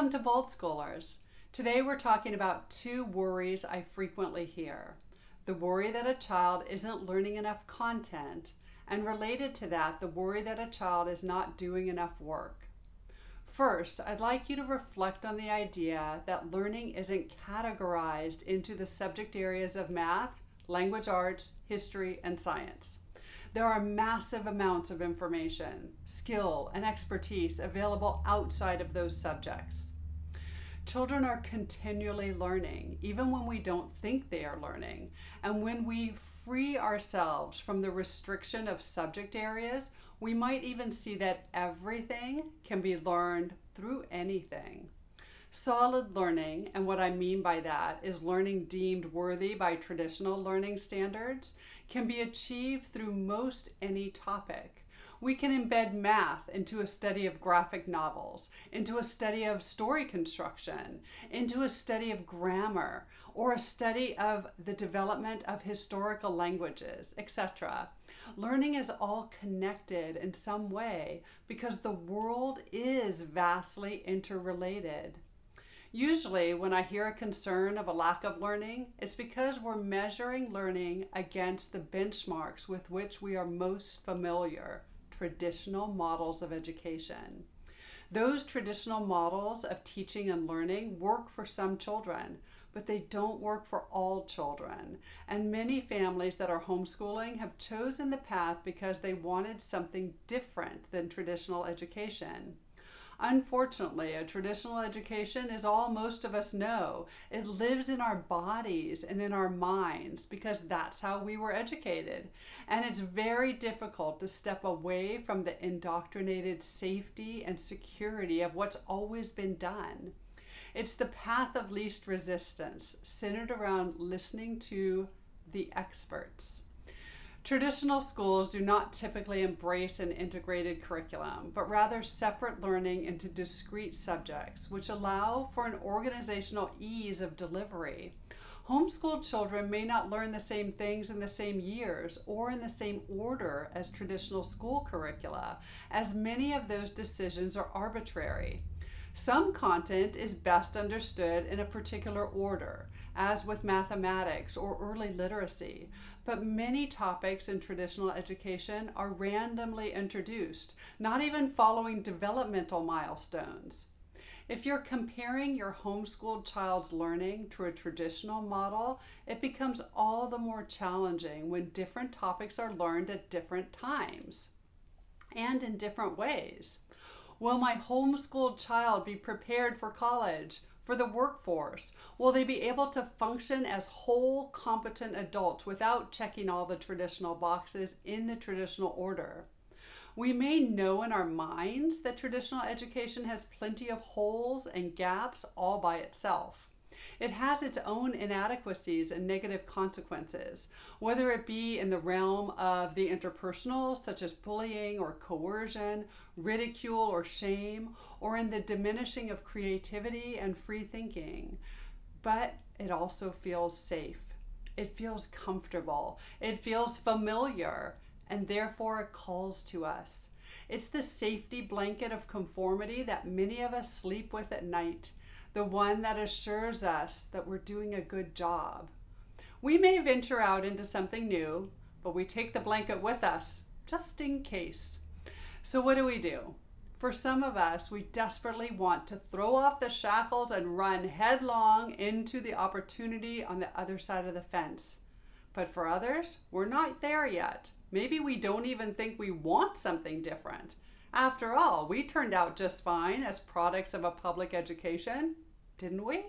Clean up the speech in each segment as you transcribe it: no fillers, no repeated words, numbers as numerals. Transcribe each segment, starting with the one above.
Welcome to Bold Schoolers. Today we're talking about two worries I frequently hear. The worry that a child isn't learning enough content, and related to that, the worry that a child is not doing enough work. First, I'd like you to reflect on the idea that learning isn't categorized into the subject areas of math, language arts, history, and science. There are massive amounts of information, skill, and expertise available outside of those subjects. Children are continually learning, even when we don't think they are learning. And when we free ourselves from the restriction of subject areas, we might even see that everything can be learned through anything. Solid learning, and what I mean by that is learning deemed worthy by traditional learning standards, can be achieved through most any topic. We can embed math into a study of graphic novels, into a study of story construction, into a study of grammar, or a study of the development of historical languages, etc. Learning is all connected in some way because the world is vastly interrelated. Usually, when I hear a concern of a lack of learning, it's because we're measuring learning against the benchmarks with which we are most familiar, traditional models of education. Those traditional models of teaching and learning work for some children, but they don't work for all children. And many families that are homeschooling have chosen the path because they wanted something different than traditional education. Unfortunately, a traditional education is all most of us know. It lives in our bodies and in our minds because that's how we were educated. And it's very difficult to step away from the indoctrinated safety and security of what's always been done. It's the path of least resistance, centered around listening to the experts. Traditional schools do not typically embrace an integrated curriculum, but rather separate learning into discrete subjects, which allow for an organizational ease of delivery. Homeschooled children may not learn the same things in the same years or in the same order as traditional school curricula, as many of those decisions are arbitrary. Some content is best understood in a particular order, as with mathematics or early literacy, but many topics in traditional education are randomly introduced, not even following developmental milestones. If you're comparing your homeschooled child's learning to a traditional model, it becomes all the more challenging when different topics are learned at different times and in different ways. Will my homeschooled child be prepared for college, for the workforce? Will they be able to function as whole, competent adults without checking all the traditional boxes in the traditional order? We may know in our minds that traditional education has plenty of holes and gaps all by itself. It has its own inadequacies and negative consequences, whether it be in the realm of the interpersonal, such as bullying or coercion, ridicule or shame, or in the diminishing of creativity and free thinking. But it also feels safe. It feels comfortable. It feels familiar, and therefore it calls to us. It's the safety blanket of conformity that many of us sleep with at night, the one that assures us that we're doing a good job. We may venture out into something new, but we take the blanket with us, just in case. So what do? For some of us, we desperately want to throw off the shackles and run headlong into the opportunity on the other side of the fence. But for others, we're not there yet. Maybe we don't even think we want something different. After all, we turned out just fine as products of a public education, didn't we?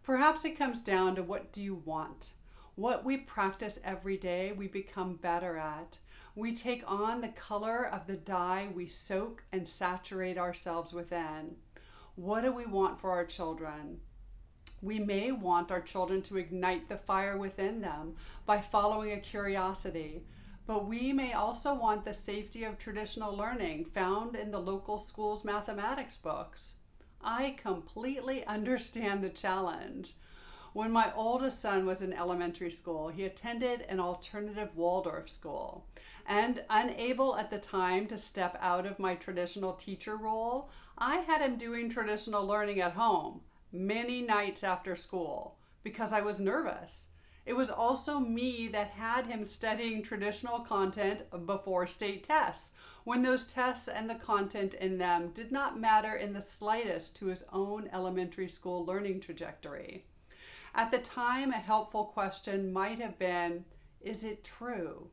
Perhaps it comes down to what do you want? What we practice every day, we become better at. We take on the color of the dye we soak and saturate ourselves within. What do we want for our children? We may want our children to ignite the fire within them by following a curiosity, but we may also want the safety of traditional learning found in the local school's mathematics books. I completely understand the challenge. When my oldest son was in elementary school, he attended an alternative Waldorf school. And unable at the time to step out of my traditional teacher role, I had him doing traditional learning at home many nights after school because I was nervous. It was also me that had him studying traditional content before state tests, when those tests and the content in them did not matter in the slightest to his own elementary school learning trajectory. At the time, a helpful question might have been, is it true?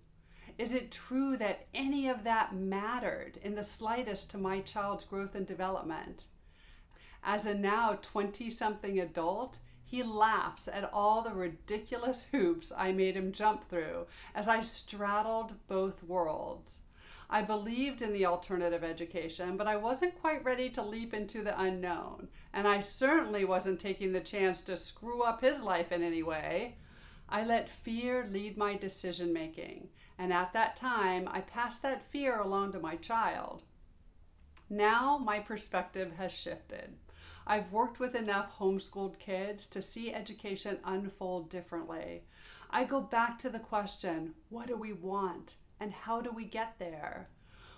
Is it true that any of that mattered in the slightest to my child's growth and development? As a now 20-something adult, he laughs at all the ridiculous hoops I made him jump through as I straddled both worlds. I believed in the alternative education, but I wasn't quite ready to leap into the unknown, and I certainly wasn't taking the chance to screw up his life in any way. I let fear lead my decision making, and at that time, I passed that fear along to my child. Now my perspective has shifted. I've worked with enough homeschooled kids to see education unfold differently. I go back to the question, what do we want and how do we get there?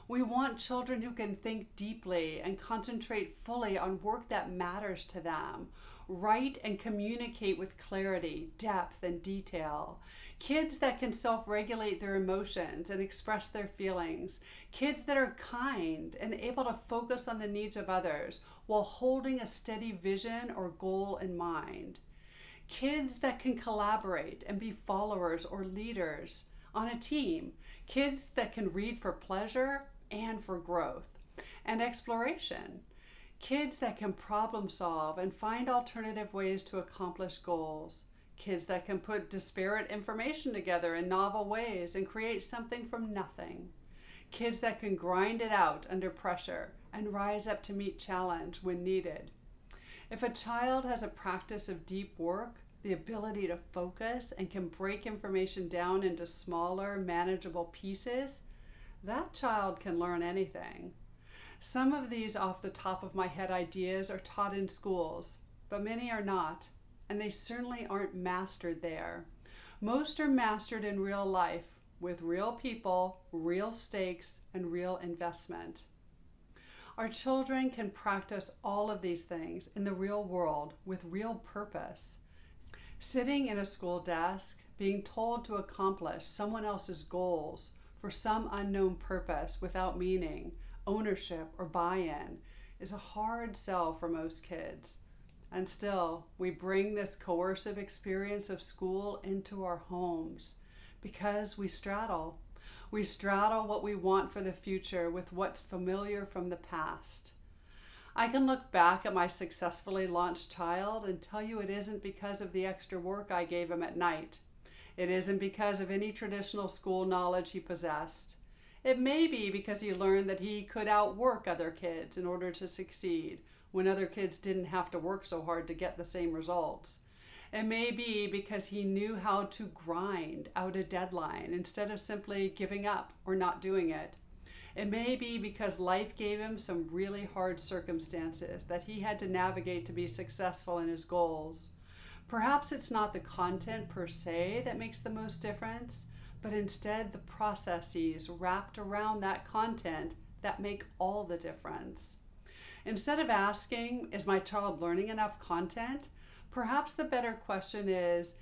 We want children who can think deeply and concentrate fully on work that matters to them, write and communicate with clarity, depth, and detail. Kids that can self-regulate their emotions and express their feelings. Kids that are kind and able to focus on the needs of others while holding a steady vision or goal in mind. Kids that can collaborate and be followers or leaders on a team. Kids that can read for pleasure and for growth and exploration. Kids that can problem solve and find alternative ways to accomplish goals. Kids that can put disparate information together in novel ways and create something from nothing. Kids that can grind it out under pressure and rise up to meet challenge when needed. If a child has a practice of deep work, the ability to focus, and can break information down into smaller, manageable pieces, that child can learn anything. Some of these off the top of my head ideas are taught in schools, but many are not, and they certainly aren't mastered there. Most are mastered in real life, with real people, real stakes, and real investment. Our children can practice all of these things in the real world with real purpose. Sitting in a school desk, being told to accomplish someone else's goals for some unknown purpose without meaning, ownership, or buy-in is a hard sell for most kids. And still, we bring this coercive experience of school into our homes because we straddle. We straddle what we want for the future with what's familiar from the past. I can look back at my successfully launched child and tell you it isn't because of the extra work I gave him at night. It isn't because of any traditional school knowledge he possessed. It may be because he learned that he could outwork other kids in order to succeed when other kids didn't have to work so hard to get the same results. It may be because he knew how to grind out a deadline instead of simply giving up or not doing it. It may be because life gave him some really hard circumstances that he had to navigate to be successful in his goals. Perhaps it's not the content per se that makes the most difference, but instead the processes wrapped around that content that make all the difference. Instead of asking, is my child learning enough content? Perhaps the better question is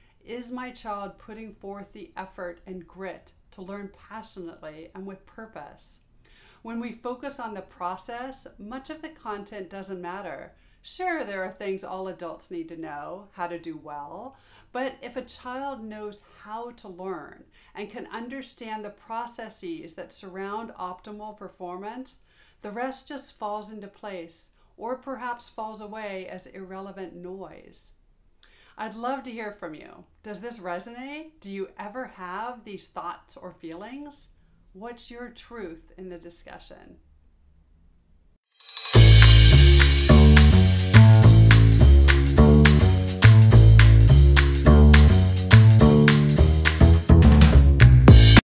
my child putting forth the effort and grit to learn passionately and with purpose? When we focus on the process, much of the content doesn't matter. Sure, there are things all adults need to know, how to do well, but if a child knows how to learn and can understand the processes that surround optimal performance, the rest just falls into place or perhaps falls away as irrelevant noise. I'd love to hear from you. Does this resonate? Do you ever have these thoughts or feelings? What's your truth in the discussion?